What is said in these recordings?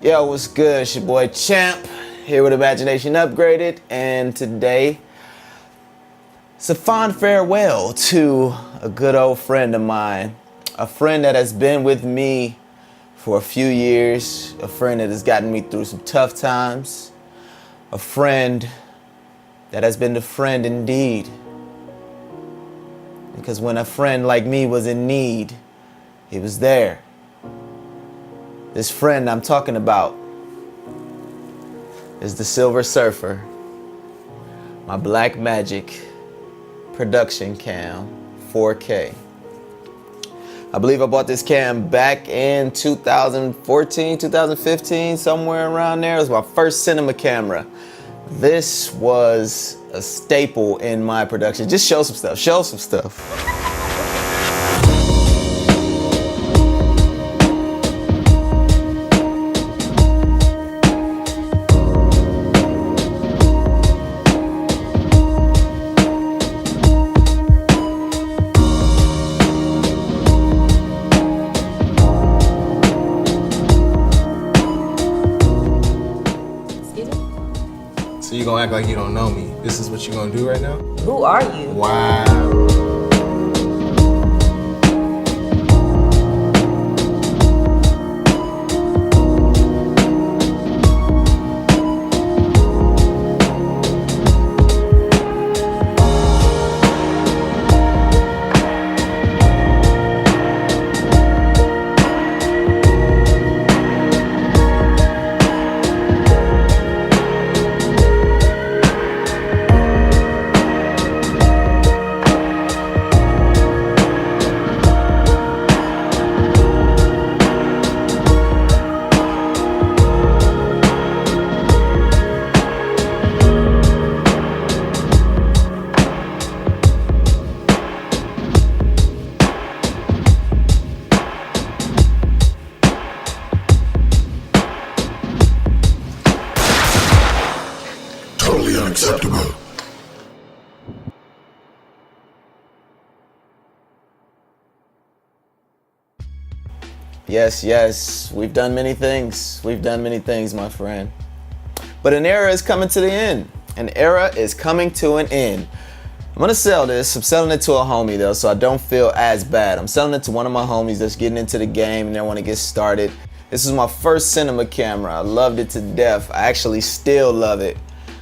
Yo, what's good? It's your boy Champ here with Imagination Upgraded, and today it's a fond farewell to a good old friend of mine, a friend that has been with me for a few years, a friend that has gotten me through some tough times, a friend that has been the friend indeed. Because when a friend like me was in need, he was there. This friend I'm talking about is the Silver Surfer, my Blackmagic production cam 4K. I believe I bought this cam back in 2014, 2015, somewhere around there. It was my first cinema camera. This was a staple in my production. Just show some stuff, show some stuff. So you gonna act like you don't know me. This is what you gonna do right now? Who are you? Wow. Totally unacceptable. Yes, we've done many things. We've done many things, my friend. But an era is coming to the end. An era is coming to an end. I'm gonna sell this. I'm selling it to a homie though, so I don't feel as bad. I'm selling it to one of my homies that's getting into the game and they want to get started. This is my first cinema camera. I loved it to death. I actually still love it.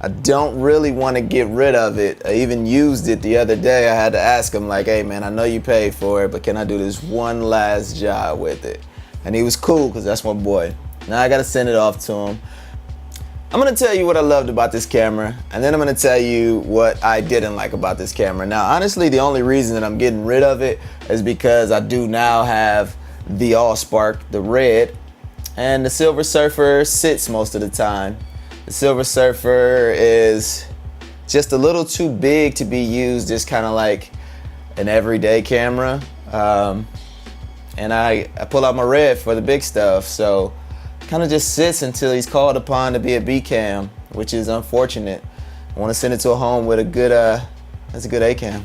I don't really want to get rid of it. I even used it the other day. I had to ask him like, hey man, I know you paid for it, but can I do this one last job with it? And he was cool because that's my boy. Now I gotta send it off to him. I'm gonna tell you what I loved about this camera, and then I'm gonna tell you what I didn't like about this camera. Now, honestly, the only reason that I'm getting rid of it is because I do now have the Allspark, the red, and the Silver Surfer sits most of the time. The Silver Surfer is just a little too big to be used as kind of like an everyday camera. And I pull out my red for the big stuff. So kind of just sits until he's called upon to be a B cam, which is unfortunate. I want to send it to a home with a good, that's a good A cam.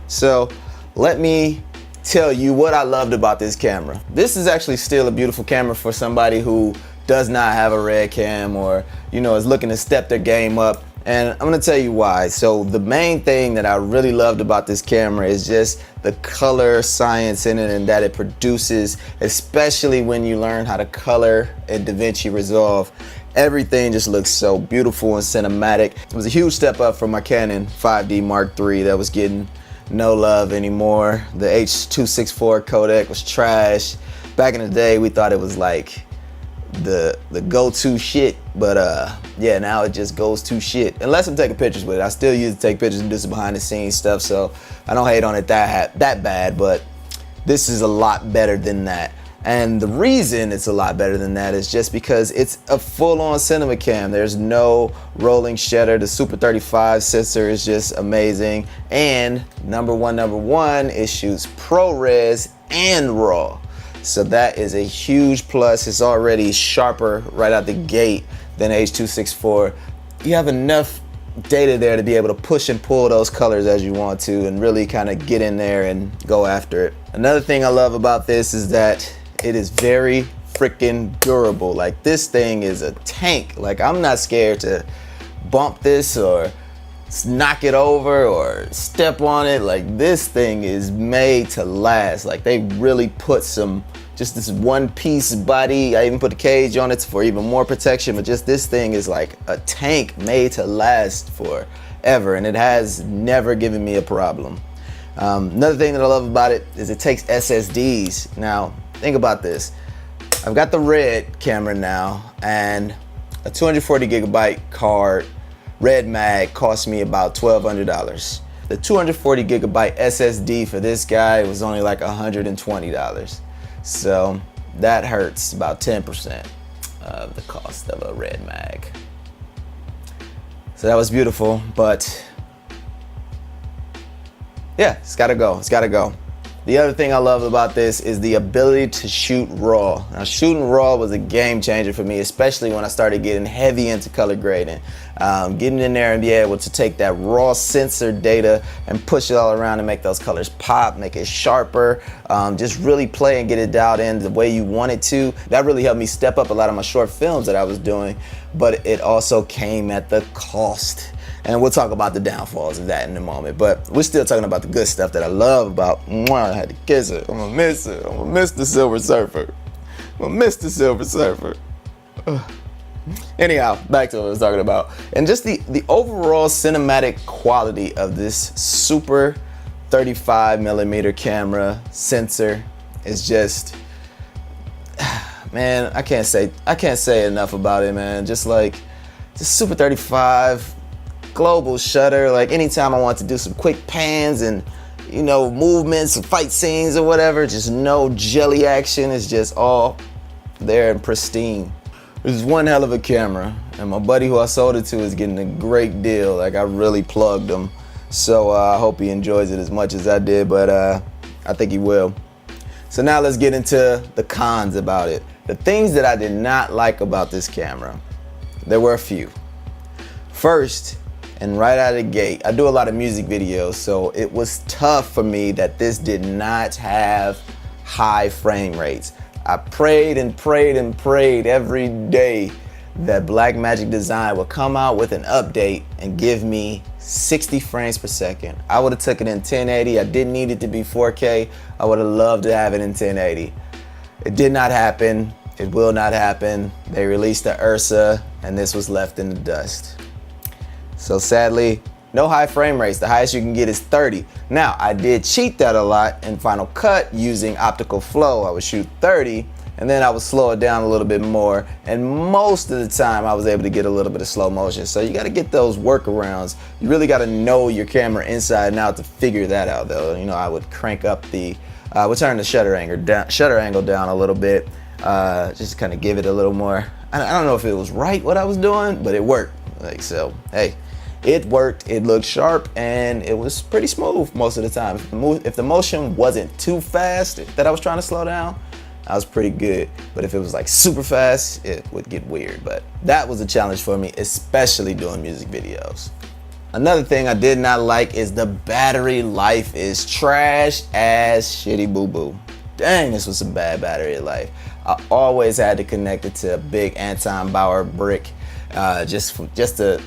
So let me tell you what I loved about this camera. This is actually still a beautiful camera for somebody who does not have a red cam or, you know, is looking to step their game up. And I'm gonna tell you why. So the main thing that I really loved about this camera is just the color science in it and that it produces, especially when you learn how to color in DaVinci Resolve. Everything just looks so beautiful and cinematic. It was a huge step up from my Canon 5D Mark III that was getting no love anymore. The H.264 codec was trash. Back in the day, we thought it was like the go-to shit, but yeah, now it just goes to shit. Unless I'm taking pictures with it. I still use it to take pictures and do some behind the scenes stuff, so I don't hate on it that bad, but this is a lot better than that. And the reason it's a lot better than that is just because it's a full-on cinema cam. There's no rolling shutter. The Super 35 sensor is just amazing. And number one, it shoots ProRes and RAW. So that is a huge plus. It's already sharper right out the gate than H.264. You have enough data there to be able to push and pull those colors as you want to and really kind of get in there and go after it. Another thing I love about this is that it is very freaking durable. Like, this thing is a tank. Like, I'm not scared to bump this or knock it over or step on it. Like, this thing is made to last. Like, they really put just this one piece body. I even put a cage on it for even more protection, but just this thing is like a tank made to last forever, and it has never given me a problem. Another thing that I love about it is it takes SSDs. Now, think about this. I've got the Red camera now, and a 240 gigabyte card, Red Mag, cost me about $1,200. The 240 gigabyte SSD for this guy was only like $120. So that hurts about 10% of the cost of a Red Mag. So that was beautiful, but yeah, it's gotta go, it's gotta go. The other thing I love about this is the ability to shoot RAW. Now, shooting RAW was a game changer for me, especially when I started getting heavy into color grading. Getting in there and be able to take that raw sensor data and push it all around and make those colors pop, make it sharper, just really play and get it dialed in the way you want it to. That really helped me step up a lot of my short films that I was doing, but it also came at the cost. And we'll talk about the downfalls of that in a moment. But we're still talking about the good stuff that I love about. I had to kiss her. I'm gonna miss her. I'm gonna miss the Silver Surfer. I'm gonna miss the Silver Surfer. Ugh. Anyhow, back to what I was talking about. And just the overall cinematic quality of this super 35mm camera sensor is just, man, I can't say enough about it, man. Just super 35. Global shutter. Like, anytime I want to do some quick pans and, you know, movements, some fight scenes or whatever, just no jelly action. It's just all there and pristine. This is one hell of a camera, and my buddy who I sold it to is getting a great deal. Like, I really plugged him, so I hope he enjoys it as much as I did, but I think he will. So now let's get into the cons about it. The things that I did not like about this camera, there were a few. First, and right out of the gate, I do a lot of music videos, so it was tough for me that this did not have high frame rates. I prayed and prayed and prayed every day that Blackmagic Design would come out with an update and give me 60 frames per second. I would have took it in 1080. I didn't need it to be 4K. I would have loved to have it in 1080. It did not happen. It will not happen. They released the Ursa, and this was left in the dust. So sadly, no high frame rates. The highest you can get is 30. Now, I did cheat that a lot in Final Cut using optical flow. I would shoot 30, and then I would slow it down a little bit more. And most of the time, I was able to get a little bit of slow motion. So you gotta get those workarounds. You really gotta know your camera inside and out to figure that out, though. You know, I would crank up I would turn the shutter angle down a little bit, just to kind of give it a little more. I don't know if it was right what I was doing, but it worked. Like, so, hey. It worked, it looked sharp, and it was pretty smooth most of the time. If the motion wasn't too fast that I was trying to slow down, I was pretty good. But if it was like super fast, it would get weird. But that was a challenge for me, especially doing music videos. Another thing I did not like is the battery life is trash as shitty boo-boo. Dang, this was some bad battery life. I always had to connect it to a big Anton Bauer brick just to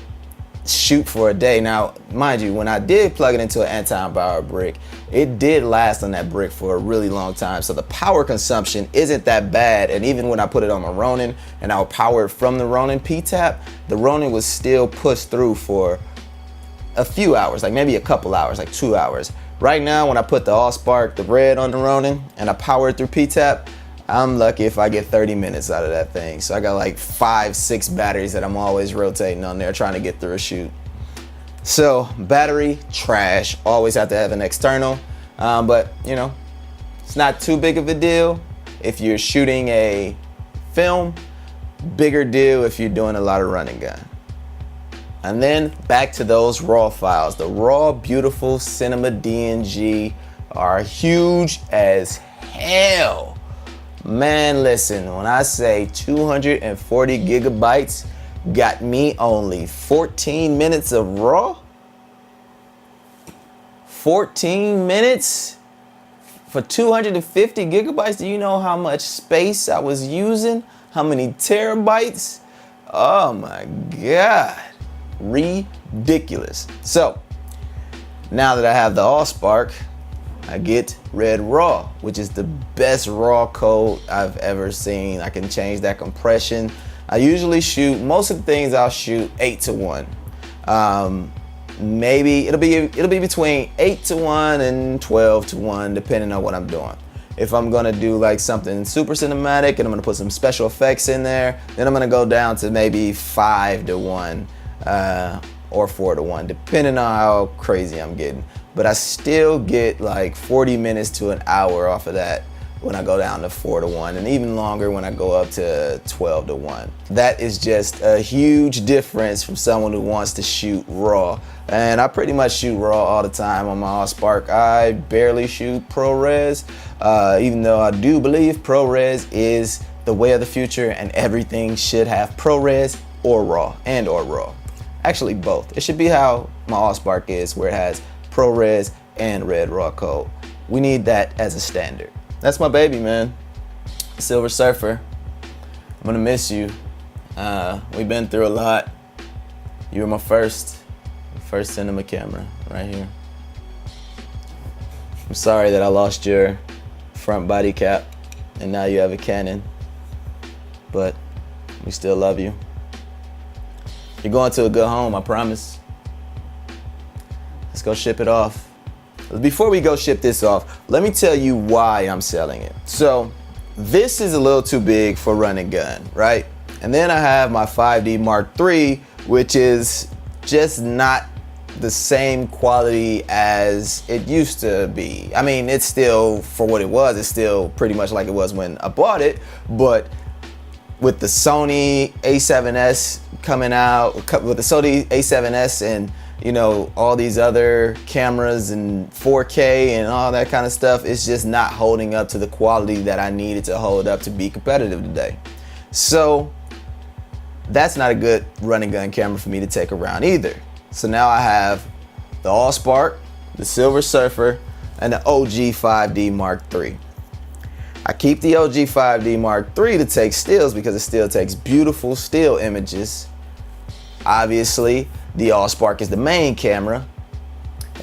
shoot for a day. Now, mind you, when I did plug it into an Anton Bauer brick, it did last on that brick for a really long time. So the power consumption isn't that bad. And even when I put it on my Ronin and I would power it from the Ronin P-Tap, the Ronin was still pushed through for a few hours, like maybe a couple hours, like 2 hours. Right now, when I put the Allspark, the red on the Ronin, and I power it through P-Tap, I'm lucky if I get 30 minutes out of that thing. So I got like 5-6 batteries that I'm always rotating on there trying to get through a shoot. So battery, trash. Always have to have an external. But you know, it's not too big of a deal if you're shooting a film. Bigger deal if you're doing a lot of running gun. And then back to those RAW files. The raw, beautiful cinema DNG are huge as hell. Man, listen, when I say 240 gigabytes got me only 14 minutes of RAW, 14 minutes For 250 gigabytes, do you know how much space I was using? How many terabytes? Oh my God, ridiculous. So now that I have the AllSpark, I get Red Raw, which is the best raw code I've ever seen. I can change that compression. I usually shoot, most of the things I'll shoot 8:1. Maybe it'll be between 8:1 and 12:1, depending on what I'm doing. If I'm gonna do like something super cinematic and I'm gonna put some special effects in there, then I'm gonna go down to maybe 5:1 or 4:1, depending on how crazy I'm getting. But I still get like 40 minutes to an hour off of that when I go down to 4:1, and even longer when I go up to 12:1. That is just a huge difference from someone who wants to shoot raw. And I pretty much shoot raw all the time on my AllSpark. I barely shoot ProRes, even though I do believe ProRes is the way of the future and everything should have ProRes or raw or raw. Actually both. It should be how my AllSpark is, where it has ProRes and Red Raw code. We need that as a standard. That's my baby, man. Silver Surfer. I'm gonna miss you. We've been through a lot. You were my first cinema camera right here. I'm sorry that I lost your front body cap and now you have a Canon, but we still love you. You're going to a good home, I promise. Let's go ship it off. Before we go ship this off, let me tell you why I'm selling it. So this is a little too big for run and gun, right? And then I have my 5D Mark III, which is just not the same quality as it used to be. I mean, it's still, for what it was, it's still pretty much like it was when I bought it, but with the Sony A7S coming out, with the Sony A7S and you know, all these other cameras and 4K and all that kind of stuff, it's just not holding up to the quality that I needed to hold up to be competitive today. So that's not a good run and gun camera for me to take around either. So now I have the AllSpark, the Silver Surfer, and the OG 5D Mark III. I keep the OG 5D Mark III to take stills because it still takes beautiful still images. Obviously, the AllSpark is the main camera,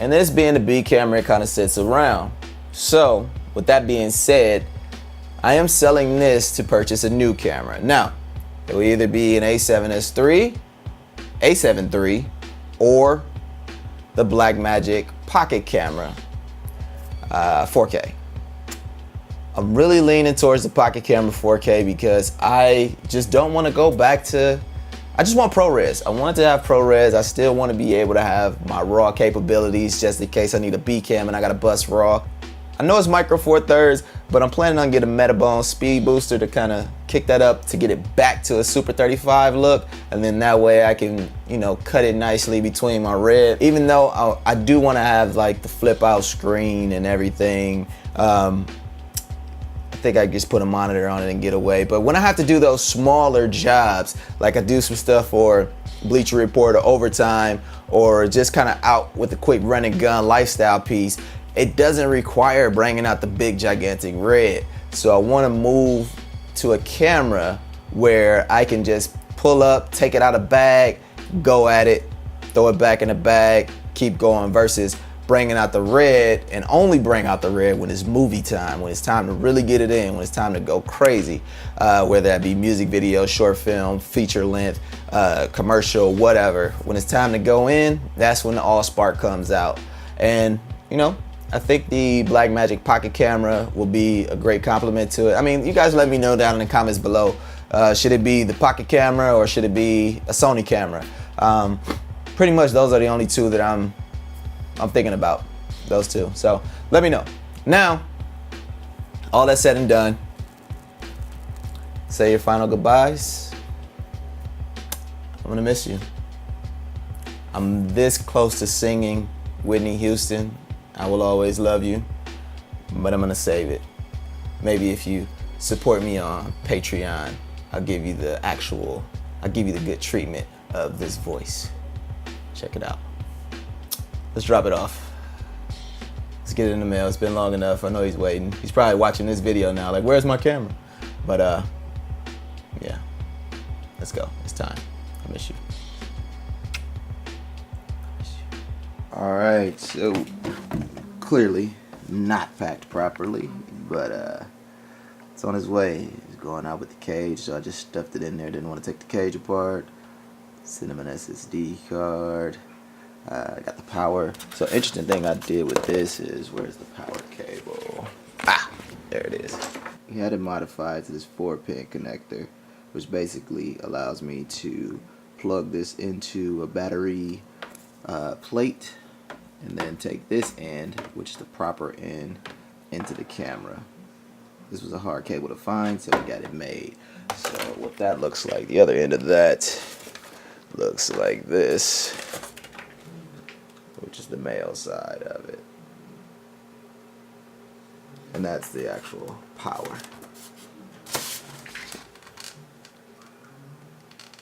and this being the B camera, it kind of sits around. So, with that being said, I am selling this to purchase a new camera. Now, it will either be an A7S III, A7 III, or the Blackmagic Pocket Camera 4K. I'm really leaning towards the Pocket Camera 4K because I just don't want to go back to, I just want ProRes. I want to have ProRes. I still want to be able to have my RAW capabilities just in case I need a B cam and I got to bust RAW. I know it's micro four thirds, but I'm planning on getting a Metabone speed booster to kind of kick that up to get it back to a Super 35 look, and then that way I can, you know, cut it nicely between my red. Even though I do want to have like the flip out screen and everything. I think I just put a monitor on it and get away. But when I have to do those smaller jobs, like I do some stuff for Bleacher Report or Overtime, or just kind of out with a quick run and gun lifestyle piece, it doesn't require bringing out the big gigantic red. So I want to move to a camera where I can just pull up, take it out of bag, go at it, throw it back in the bag, keep going, versus bringing out the red and only bring out the red when it's movie time, when it's time to really get it in, when it's time to go crazy, whether that be music video, short film, feature length, commercial, whatever. When it's time to go in, that's when the AllSpark comes out. And you know, I think the Blackmagic Pocket Camera will be a great complement to it. I mean, you guys let me know down in the comments below. Should it be the Pocket Camera or should it be a Sony camera? Pretty much those are the only two that I'm thinking about, those two. So let me know. Now, all that said and done, say your final goodbyes. I'm gonna miss you. I'm this close to singing Whitney Houston, I Will Always Love You, but I'm gonna save it. Maybe if you support me on Patreon, I'll give you the good treatment of this voice. Check it out. Let's drop it off. Let's get it in the mail. It's been long enough. I know he's waiting. He's probably watching this video now, like, where's my camera? But yeah, let's go. It's time. I miss you. All right, so clearly not packed properly, but it's on his way. He's going out with the cage, so I just stuffed it in there. Didn't want to take the cage apart. Sent him an SSD card. I got the power. So interesting thing I did with this is, where's the power cable? Ah, there it is. He had it modified to this 4-pin connector, which basically allows me to plug this into a battery plate, and then take this end, which is the proper end, into the camera. This was a hard cable to find, so we got it made. So what that looks like, the other end of that looks like this, which is the male side of it. And that's the actual power.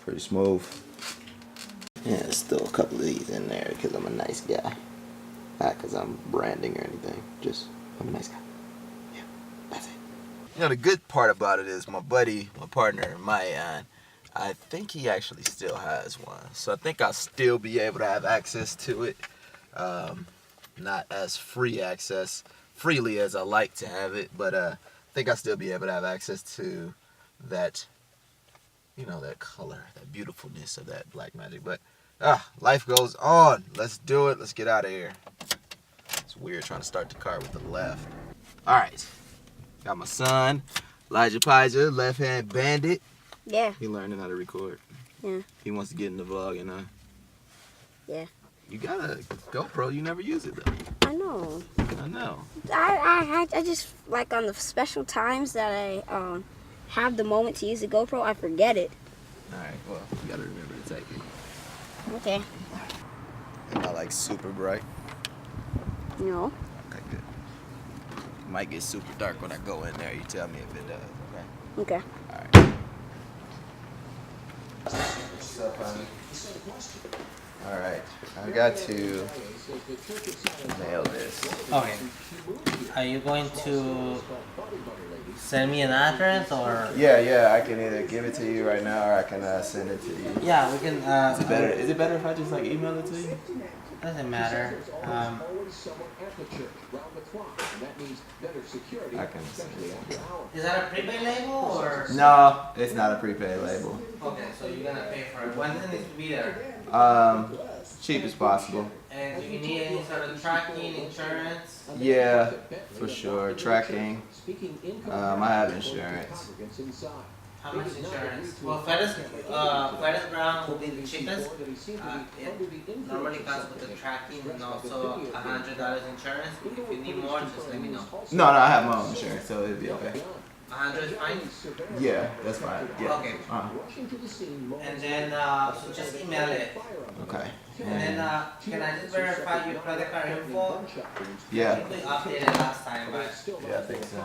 Pretty smooth. Yeah, there's still a couple of these in there because I'm a nice guy. Not because I'm branding or anything. Just, I'm a nice guy. Yeah, that's it. You know, the good part about it is my buddy, my partner, Mayan, I think he actually still has one. So I think I'll still be able to have access to it. Not as freely as I like to have it, but I think I'll still be able to have access to that, you know, that color, that beautifulness of that Blackmagic. But life goes on. Let's do it. Let's get out of here. It's weird trying to start the car with the left. All right, got my son, Elijah Pizer, left hand bandit. Yeah. He learning how to record. Yeah. He wants to get in the vlog, and Yeah. you got a GoPro. You never use it though. I know. I know. I just, like, on the special times that I have the moment to use the GoPro, I forget it. All right. Well, you gotta remember to take it. Okay. Am I like super bright? No. Okay, good. It might get super dark when I go in there. You tell me if it does. Okay. Okay. All right. What's up, honey? All right. I got to nail this. Okay. Are you going to send me an address or? Yeah. I can either give it to you right now, or I can send it to you. Yeah, we can. Is it better if I just like email it to you? Doesn't matter. I can send it. Is that a prepaid label or? No, it's not a prepaid label. Okay, so you're gonna pay for it. When does it need to be there? Cheap as possible. And do you need any sort of tracking, insurance? Yeah, for sure. Tracking. I have insurance. How much insurance? Well, Feda's Brown will be the cheapest. It normally comes with the tracking and also $100 insurance. If you need more, just let me know. No, I have my own insurance, so it'll be okay. 100 is fine? Yeah, that's fine. Yeah. Okay. And then, so just email it. Okay. And then, can I just verify your credit card info? Yeah. I think we updated last time, but Yeah, I think so.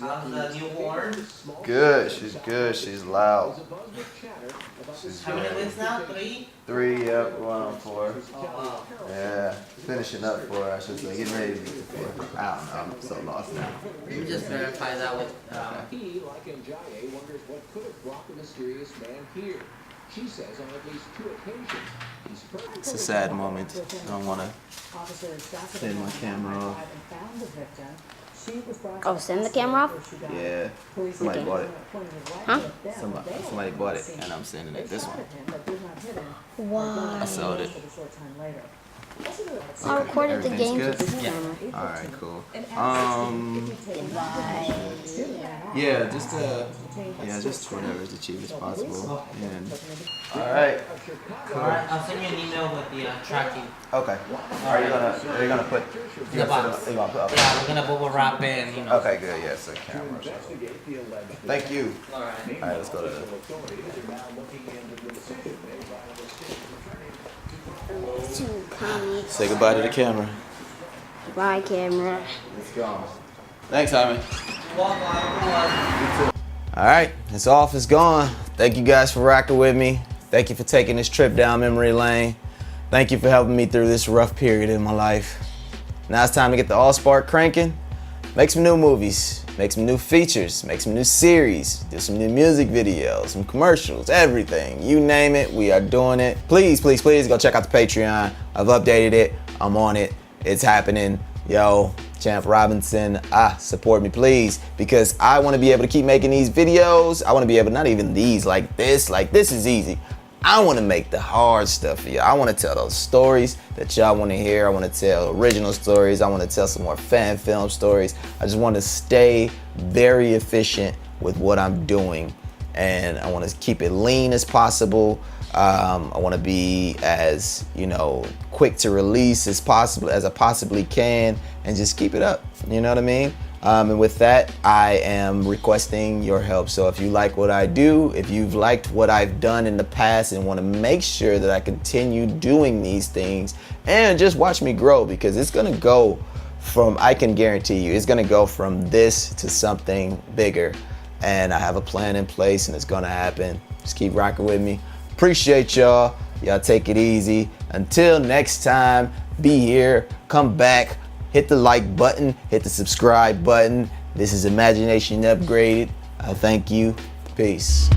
how's the newborn? Good. She's good. She's loud. She's How many good. weeks now? 3? 3, yep, going on 4. Oh, wow. Yeah, finishing up 4, I should say. Getting ready to get to 4. I don't know. I'm so lost now. Let me just verify that with, He, like Njaye, wonders what could have brought the mysterious man here. She says on at least 2 occasions he's heard It's a sad moment. I don't want to turn my camera off. Oh, send the camera off? Yeah, somebody bought it. Huh? Somebody bought it, and I'm sending it this one. Wow. I sold it. I recorded the Everything's games with good? this camera. All right, cool. Goodbye. Yeah, just whatever is the cheapest possible. And all right. alright, I'll send you an email with the tracking. Okay. Are you gonna put? The box. You gonna put? Okay. Yeah, we're gonna bubble wrap it and, you know. Okay, good. Yeah, so camera. Thank you. Alright. All right, let's go to the. Two comics. Say goodbye to the camera. Bye, camera. It's gone. Thanks, Simon. Welcome. All right, it's off, it's gone. Thank you guys for rocking with me. Thank you for taking this trip down memory lane. Thank you for helping me through this rough period in my life. Now it's time to get the All-Spark cranking. Make some new movies, make some new features, make some new series, do some new music videos, some commercials, everything. You name it, we are doing it. Please, please, please go check out the Patreon. I've updated it, I'm on it, it's happening. Yo, Champ Robinson, support me please, because I want to be able to keep making these videos. I want to be able, not even these, like this is easy. I want to make the hard stuff for you. I want to tell those stories that y'all want to hear. I want to tell original stories. I want to tell some more fan film stories. I just want to stay very efficient with what I'm doing, and I want to keep it lean as possible. I want to be as, quick to release as possible as I possibly can, and just keep it up. You know what I mean? And with that, I am requesting your help. So if you like what I do, if you've liked what I've done in the past and want to make sure that I continue doing these things, and just watch me grow, because it's going to go from, I can guarantee you, it's going to go from this to something bigger. And I have a plan in place, and it's going to happen. Just keep rocking with me. Appreciate y'all. Y'all take it easy. Until next time, be here, come back. Hit the like button, hit the subscribe button. This is Imagination Upgraded. I thank you. Peace.